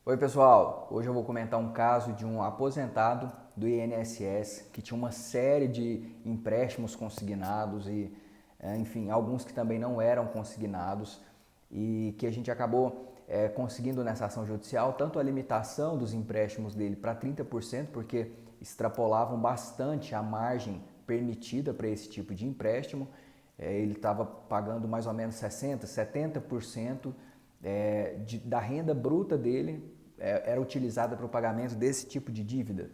Oi pessoal, hoje eu vou comentar um caso de um aposentado do INSS que tinha uma série de empréstimos consignados e, enfim, alguns que também não eram consignados e que a gente acabou conseguindo nessa ação judicial tanto a limitação dos empréstimos dele para 30%, porque extrapolavam bastante a margem permitida para esse tipo de empréstimo. Ele estava pagando mais ou menos 60%, 70% da renda bruta dele era utilizada para o pagamento desse tipo de dívida.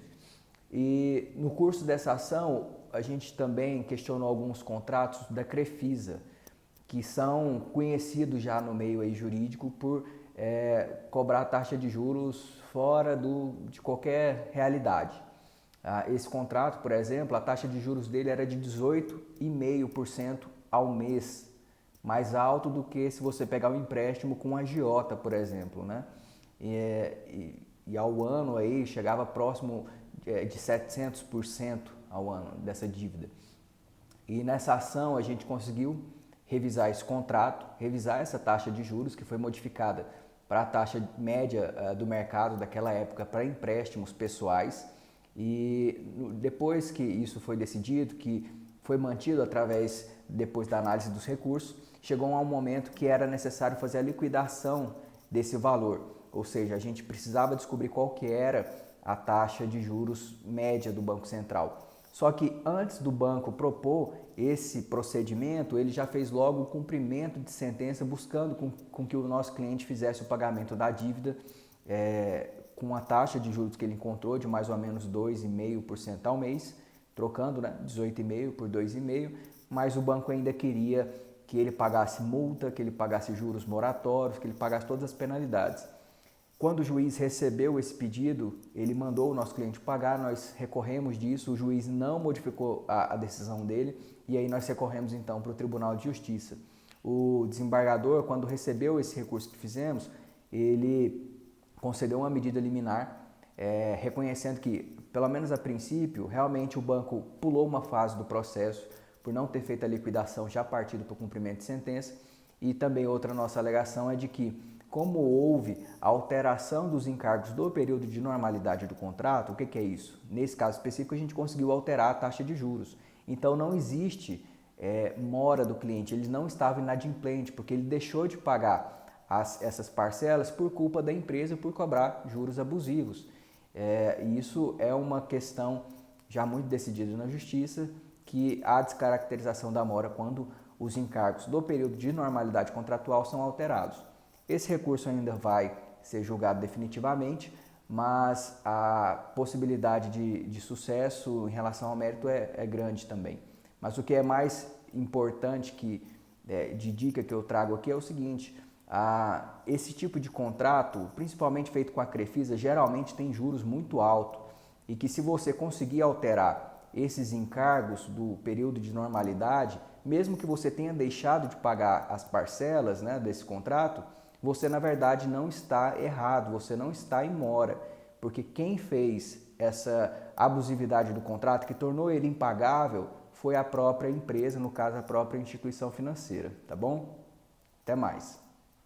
E no curso dessa ação, a gente também questionou alguns contratos da Crefisa, que são conhecidos já no meio aí jurídico por cobrar taxa de juros fora de qualquer realidade. Esse contrato, por exemplo, a taxa de juros dele era de 18,5% ao mês, mais alto do que se você pegar um empréstimo com a agiota, por exemplo, né? E ao ano aí chegava próximo de 700% ao ano dessa dívida. E nessa ação a gente conseguiu revisar esse contrato, revisar essa taxa de juros que foi modificada para a taxa média do mercado daquela época para empréstimos pessoais. E depois que isso foi decidido, que foi mantido depois da análise dos recursos, chegou a um momento que era necessário fazer a liquidação desse valor. Ou seja, a gente precisava descobrir qual que era a taxa de juros média do Banco Central. Só que antes do banco propor esse procedimento, ele já fez logo o cumprimento de sentença buscando com que o nosso cliente fizesse o pagamento da dívida com a taxa de juros que ele encontrou de mais ou menos 2,5% ao mês, trocando 18,5% por 2,5%, mas o banco ainda queria que ele pagasse multa, que ele pagasse juros moratórios, que ele pagasse todas as penalidades. Quando o juiz recebeu esse pedido, ele mandou o nosso cliente pagar, nós recorremos disso, o juiz não modificou a decisão dele e aí nós recorremos então para o Tribunal de Justiça. O desembargador, quando recebeu esse recurso que fizemos, ele concedeu uma medida liminar, reconhecendo que, pelo menos a princípio, realmente o banco pulou uma fase do processo por não ter feito a liquidação já partido para o cumprimento de sentença. E também outra nossa alegação é de que, como houve a alteração dos encargos do período de normalidade do contrato, o que é isso? Nesse caso específico, a gente conseguiu alterar a taxa de juros. Então, não existe mora do cliente, ele não estava inadimplente, porque ele deixou de pagar essas parcelas por culpa da empresa por cobrar juros abusivos. E isso é uma questão já muito decidida na Justiça, que há descaracterização da mora quando os encargos do período de normalidade contratual são alterados. Esse recurso ainda vai ser julgado definitivamente, mas a possibilidade de sucesso em relação ao mérito é grande também. Mas o que é mais importante de dica que eu trago aqui é o seguinte: esse tipo de contrato, principalmente feito com a Crefisa, geralmente tem juros muito altos e que, se você conseguir alterar esses encargos do período de normalidade, mesmo que você tenha deixado de pagar as parcelas, né, desse contrato, você na verdade não está errado, você não está em mora, porque quem fez essa abusividade do contrato, que tornou ele impagável, foi a própria empresa, no caso a própria instituição financeira, tá bom? Até mais.